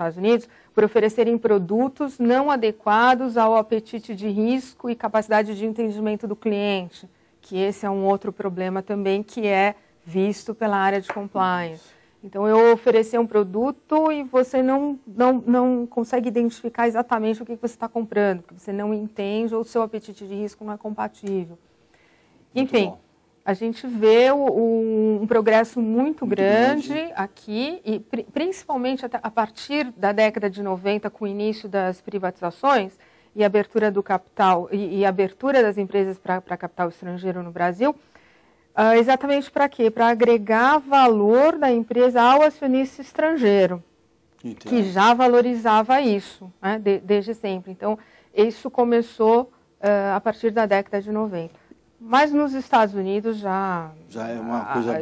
Estados Unidos por oferecerem produtos não adequados ao apetite de risco e capacidade de entendimento do cliente, que esse é um outro problema também que é visto pela área de compliance. Então, eu oferecer um produto e você não consegue identificar exatamente o que você está comprando, porque você não entende ou o seu apetite de risco não é compatível. Enfim, a gente vê um progresso muito grande aqui, e principalmente a partir da década de 90, com o início das privatizações e abertura do capital e abertura das empresas para capital estrangeiro no Brasil. Exatamente para quê? Para agregar valor da empresa ao acionista estrangeiro, que já valorizava isso, né, desde sempre. Então, isso começou a partir da década de 90. Mas nos Estados Unidos já é uma coisa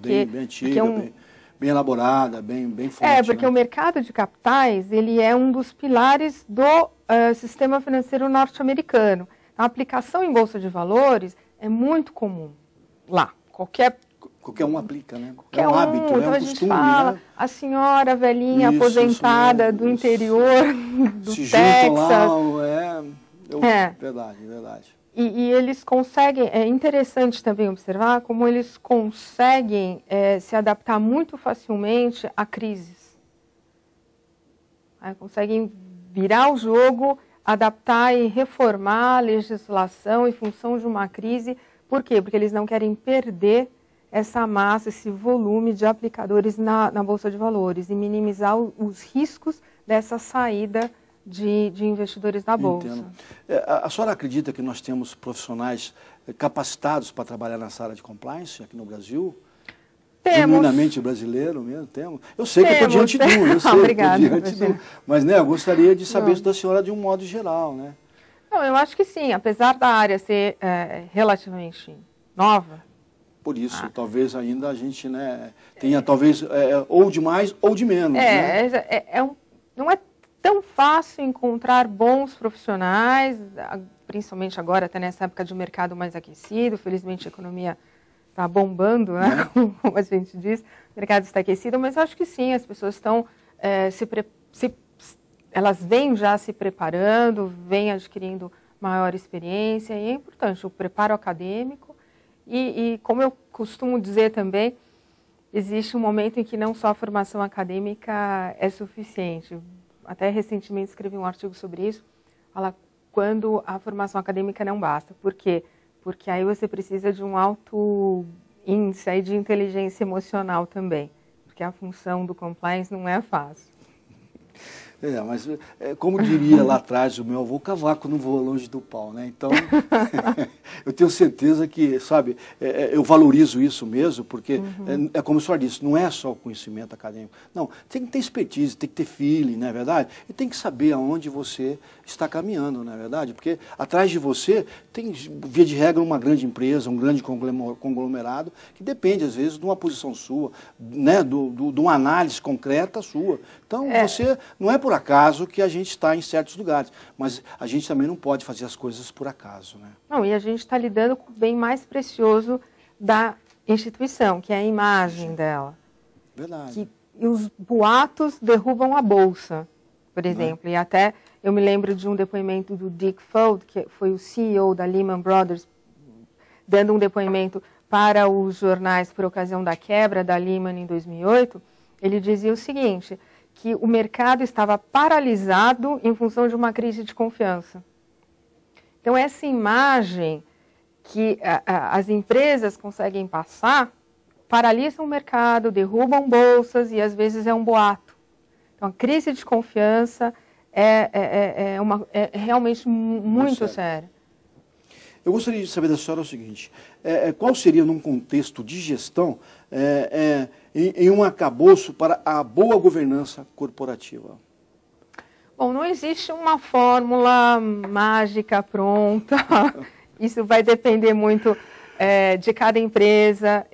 bem antiga, bem elaborada, bem forte. Porque né? o mercado de capitais ele é um dos pilares do sistema financeiro norte-americano. A aplicação em bolsa de valores é muito comum lá. Qualquer um aplica, né? É um hábito, então é um costume. A gente fala, né? A senhora velhinha aposentada do interior do Texas. Verdade. E eles conseguem, é interessante também observar como eles conseguem se adaptar muito facilmente a crises. Conseguem virar o jogo, adaptar e reformar a legislação em função de uma crise. Por quê? Porque eles não querem perder essa massa, esse volume de aplicadores na Bolsa de Valores e minimizar os riscos dessa saída de investidores na Bolsa. A senhora acredita que nós temos profissionais capacitados para trabalhar nessa área de compliance aqui no Brasil? Genuinamente brasileiro mesmo, temos. Eu sei que eu estou diante de mas eu gostaria de saber isso da senhora de um modo geral, né? Não, eu acho que sim, apesar da área ser relativamente nova. Por isso, talvez ainda a gente tenha talvez ou de mais ou de menos. Não é tão fácil encontrar bons profissionais, principalmente agora, até nessa época de mercado mais aquecido. Felizmente a economia está bombando, né? Como a gente diz, o mercado está aquecido, mas eu acho que sim, as pessoas estão elas vêm já se preparando, vêm adquirindo maior experiência, e é importante o preparo acadêmico. E como eu costumo dizer também, existe um momento em que não só a formação acadêmica é suficiente. Até recentemente escrevi um artigo sobre isso, fala quando a formação acadêmica não basta. Por quê? Porque aí você precisa de um alto índice aí de inteligência emocional também, porque a função do compliance não é fácil. Mas como diria lá atrás o meu avô, cavaco não voa longe do pau, né? Então, eu tenho certeza que, sabe, eu valorizo isso mesmo, porque é como a senhora disse, não é só o conhecimento acadêmico. Não, tem que ter expertise, tem que ter feeling, não é verdade? E tem que saber aonde você está caminhando, não é verdade? Porque atrás de você tem, via de regra, uma grande empresa, um grande conglomerado, que depende, às vezes, de uma posição sua, né? De uma análise concreta sua. Então, você não é por acaso que a gente está em certos lugares, mas a gente também não pode fazer as coisas por acaso, né? Não, e a gente está lidando com o bem mais precioso da instituição, que é a imagem dela. Verdade. E os boatos derrubam a bolsa, por exemplo. E até eu me lembro de um depoimento do Dick Fuld, que foi o CEO da Lehman Brothers, dando um depoimento para os jornais por ocasião da quebra da Lehman em 2008. Ele dizia o seguinte, que o mercado estava paralisado em função de uma crise de confiança. Então, essa imagem que as empresas conseguem passar, paralisam o mercado, derrubam bolsas e, às vezes, é um boato. Então, a crise de confiança é realmente muito séria. Eu gostaria de saber da senhora o seguinte, qual seria, num contexto de gestão, em um arcabouço para a boa governança corporativa? Bom, não existe uma fórmula mágica pronta, isso vai depender muito de cada empresa.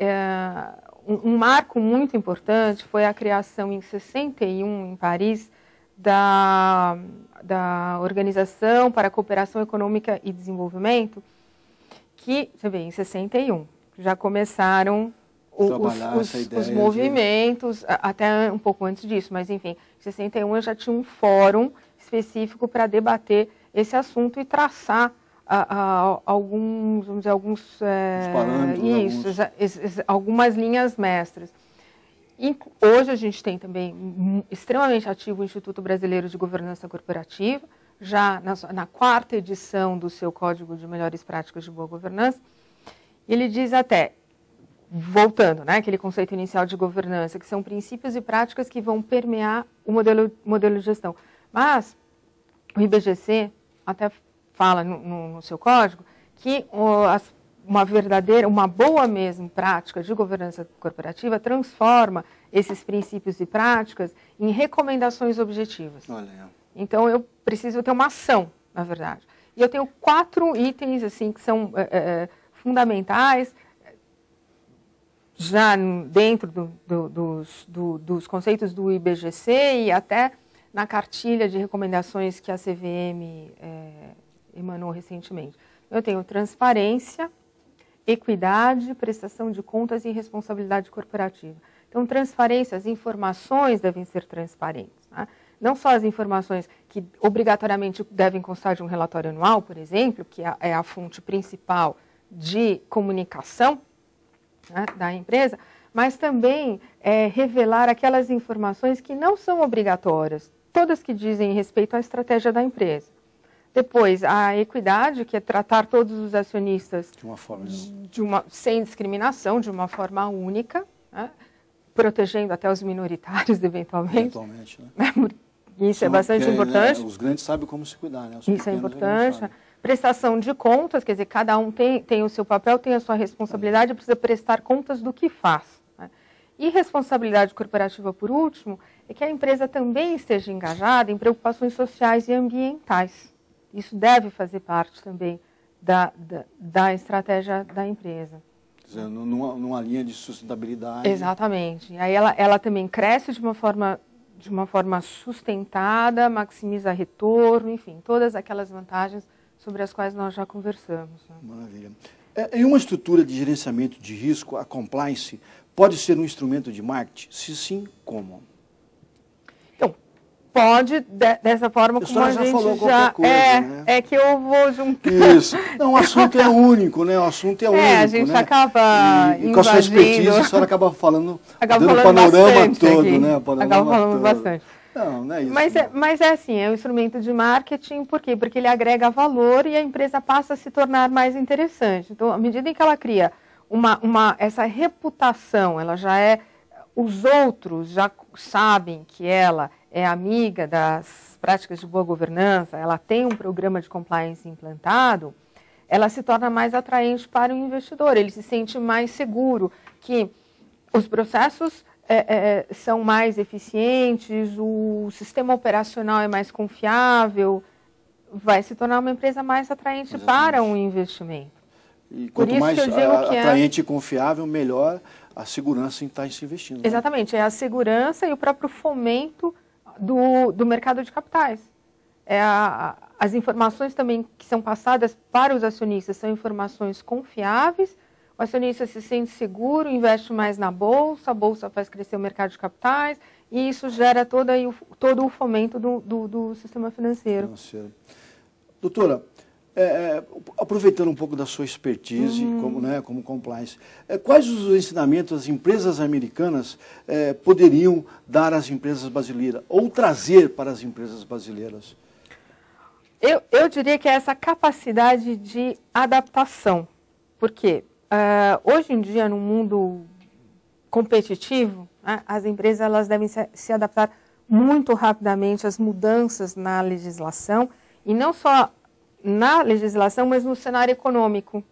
Um marco muito importante foi a criação em 61, em Paris, da Organização para a Cooperação Econômica e Desenvolvimento, que, você vê, em 61, já começaram os movimentos, até um pouco antes disso, mas enfim, em 61 eu já tinha um fórum específico para debater esse assunto e traçar alguns, vamos dizer, alguns parâmetros, algumas linhas mestras. E hoje a gente tem também extremamente ativo o Instituto Brasileiro de Governança Corporativa, já na 4ª edição do seu Código de Melhores Práticas de Boa Governança. Ele diz até, voltando, né, aquele conceito inicial de governança, que são princípios e práticas que vão permear o modelo de gestão. Mas o IBGC até fala no seu código que uma boa mesmo prática de governança corporativa transforma esses princípios e práticas em recomendações objetivas. Olha. Então, eu preciso ter uma ação, na verdade. E eu tenho 4 itens assim, que são fundamentais, já dentro dos conceitos do IBGC e até na cartilha de recomendações que a CVM emanou recentemente. Eu tenho transparência, equidade, prestação de contas e responsabilidade corporativa. Então, transparência, as informações devem ser transparentes. Né? Não só as informações que obrigatoriamente devem constar de um relatório anual, por exemplo, que é a fonte principal de comunicação, né, da empresa, mas também revelar aquelas informações que não são obrigatórias, todas que dizem respeito à estratégia da empresa. Depois, a equidade, que é tratar todos os acionistas de uma forma sem discriminação, de uma forma única, né, protegendo até os minoritários, eventualmente. Né? Isso é bastante importante. Os grandes sabem como se cuidar, né? Isso é importante. Prestação de contas, quer dizer, cada um tem o seu papel, tem a sua responsabilidade, precisa prestar contas do que faz. Né? E responsabilidade corporativa, por último, é que a empresa também esteja engajada em preocupações sociais e ambientais. Isso deve fazer parte também da estratégia da empresa. Quer dizer, numa linha de sustentabilidade. Exatamente. E aí ela também cresce de uma forma sustentada, maximiza retorno, enfim, todas aquelas vantagens sobre as quais nós já conversamos. Né? Maravilha. Em uma estrutura de gerenciamento de risco, a compliance pode ser um instrumento de marketing? Se sim, como? Então, pode, dessa forma como a gente falou qualquer coisa, né? É que eu vou juntar. Isso. Não, o assunto é único, né? O assunto é único, a gente acaba e com a sua expertise, a senhora acaba falando, dando o panorama todo, né? Acaba falando bastante. Não é isso. Mas é assim, é um instrumento de marketing, por quê? Porque ele agrega valor e a empresa passa a se tornar mais interessante. Então, à medida em que ela cria essa reputação, os outros já sabem que ela é amiga das práticas de boa governança, ela tem um programa de compliance implantado, ela se torna mais atraente para o investidor, ele se sente mais seguro que os processos são mais eficientes, o sistema operacional é mais confiável, vai se tornar uma empresa mais atraente para um investimento. E quanto mais atraente e confiável, melhor a segurança em estar se investindo. Né? Exatamente, é a segurança e o próprio fomento do mercado de capitais. As informações também que são passadas para os acionistas são informações confiáveis. O acionista se sente seguro, investe mais na bolsa, a bolsa faz crescer o mercado de capitais e isso gera todo o fomento do sistema financeiro. Doutora, aproveitando um pouco da sua expertise como compliance, quais os ensinamentos as empresas americanas poderiam dar às empresas brasileiras ou trazer para as empresas brasileiras? Eu diria que é essa capacidade de adaptação. Por quê? Hoje em dia, no mundo competitivo, né, as empresas elas devem se adaptar muito rapidamente às mudanças na legislação, e não só na legislação, mas no cenário econômico.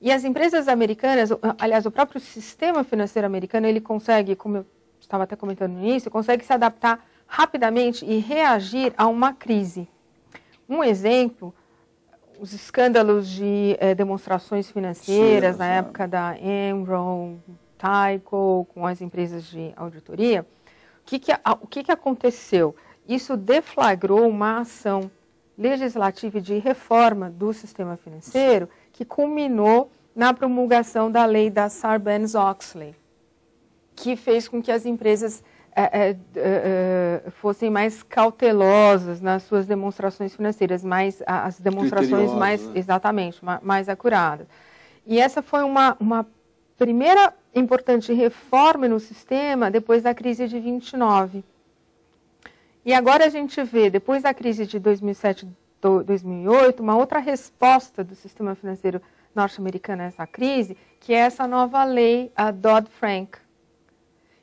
E as empresas americanas, aliás, o próprio sistema financeiro americano, ele consegue, como eu estava até comentando no início, consegue se adaptar rapidamente e reagir a uma crise. Um exemplo, os escândalos de demonstrações financeiras na época da Enron, Tyco, com as empresas de auditoria. O que aconteceu? Isso deflagrou uma ação legislativa de reforma do sistema financeiro que culminou na promulgação da lei da Sarbanes-Oxley, que fez com que as empresas fossem mais cautelosas nas suas demonstrações financeiras, as demonstrações exatamente, mais acuradas. E essa foi uma primeira importante reforma no sistema depois da crise de 29. E agora a gente vê, depois da crise de 2007, 2008, uma outra resposta do sistema financeiro norte-americano a essa crise, que é essa nova lei, a Dodd-Frank,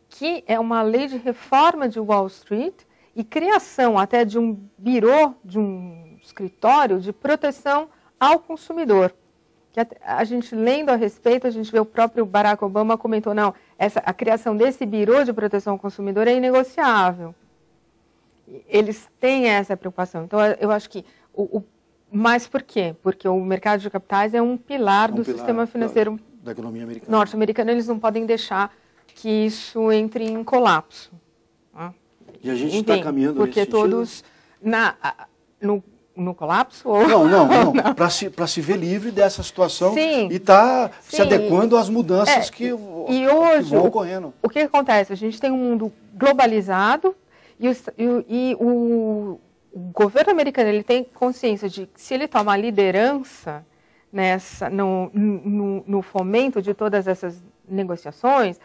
que é uma lei de reforma de Wall Street e criação até de um birô, de um escritório de proteção ao consumidor. Que a gente, lendo a respeito, a gente vê o próprio Barack Obama comentou, não, a criação desse birô de proteção ao consumidor é inegociável. Eles têm essa preocupação. Então, eu acho que mas por quê? Porque o mercado de capitais é um pilar do sistema financeiro da economia americana. Norte-americana. Eles não podem deixar que isso entre em colapso. E a gente está caminhando porque nesse todos no colapso? Ou... Não. Para se ver livre dessa situação e estar se adequando às mudanças que vão ocorrendo. O que acontece? A gente tem um mundo globalizado e o governo americano ele tem consciência de que se ele toma a liderança no fomento de todas essas negociações,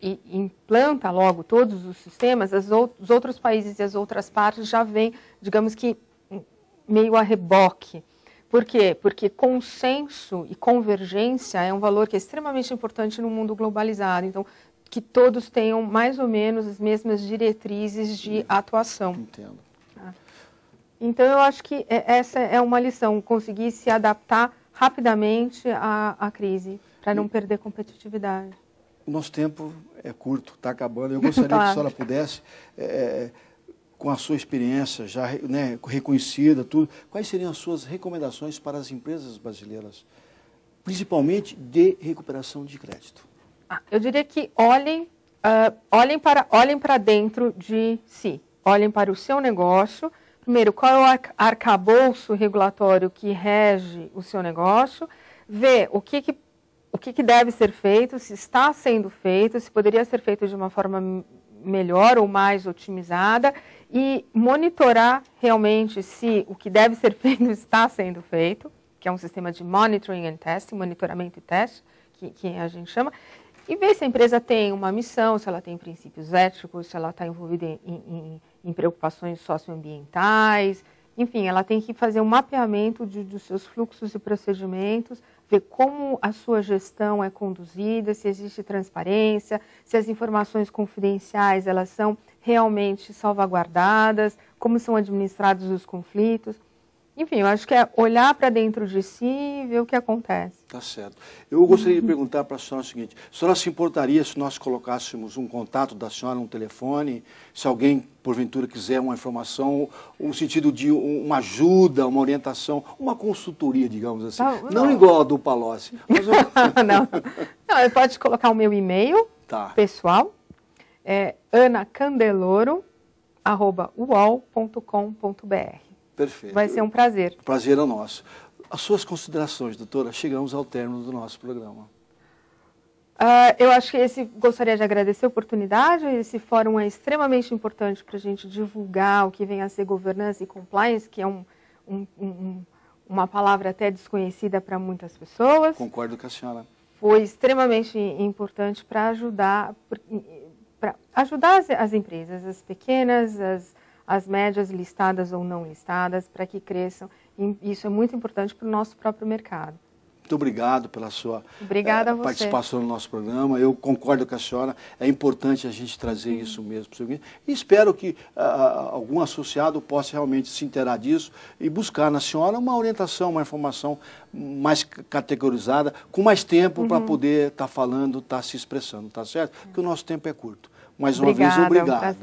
e implanta logo todos os sistemas, os outros países e as outras partes já vêm, digamos que, meio a reboque. Por quê? Porque consenso e convergência é um valor que é extremamente importante no mundo globalizado. Então, que todos tenham mais ou menos as mesmas diretrizes de atuação. Entendo. Então, eu acho que essa é uma lição, conseguir se adaptar rapidamente à crise, para não perder competitividade. O nosso tempo é curto, está acabando. Eu gostaria que a senhora pudesse, com a sua experiência já reconhecida, quais seriam as suas recomendações para as empresas brasileiras, principalmente de recuperação de crédito? Eu diria que olhem para dentro de si, olhem para o seu negócio. Primeiro, qual é o arcabouço regulatório que rege o seu negócio, ver o que deve ser feito, se está sendo feito, se poderia ser feito de uma forma melhor ou mais otimizada e monitorar realmente se o que deve ser feito está sendo feito, que é um sistema de monitoring and testing, monitoramento e teste, que a gente chama, e ver se a empresa tem uma missão, se ela tem princípios éticos, se ela está envolvida em preocupações socioambientais, enfim, ela tem que fazer um mapeamento dos seus fluxos e procedimentos, ver como a sua gestão é conduzida, se existe transparência, se as informações confidenciais elas são realmente salvaguardadas, como são administrados os conflitos. Enfim, eu acho que é olhar para dentro de si e ver o que acontece. Tá certo. Eu gostaria de perguntar para a senhora o seguinte, a senhora se importaria se nós colocássemos um contato da senhora, um telefone, se alguém, porventura, quiser uma informação, no sentido de uma ajuda, uma orientação, uma consultoria, digamos assim. Não igual a do Palocci. Mas não, pode colocar o meu e-mail pessoal, anacandeloro@uol.com.br. Perfeito. Vai ser um prazer. O prazer é nosso. As suas considerações, doutora, chegamos ao término do nosso programa. Eu acho que gostaria de agradecer a oportunidade. Esse fórum é extremamente importante para a gente divulgar o que vem a ser governança e compliance, que é uma palavra até desconhecida para muitas pessoas. Concordo com a senhora. Foi extremamente importante para ajudar as empresas, as pequenas, as médias listadas ou não listadas, para que cresçam. E isso é muito importante para o nosso próprio mercado. Muito obrigado pela sua participação no nosso programa. Eu concordo com a senhora, é importante a gente trazer isso mesmo. E espero que algum associado possa realmente se inteirar disso e buscar na senhora uma orientação, uma informação mais categorizada, com mais tempo para poder estar falando, estar se expressando, tá certo? Porque o nosso tempo é curto. Mais uma vez, obrigado.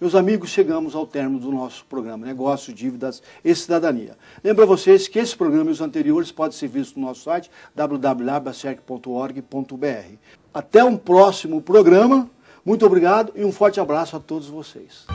Meus amigos, chegamos ao término do nosso programa Negócios, Dívidas e Cidadania. Lembro a vocês que esse programa e os anteriores podem ser vistos no nosso site www.bacerc.org.br. Até um próximo programa. Muito obrigado e um forte abraço a todos vocês.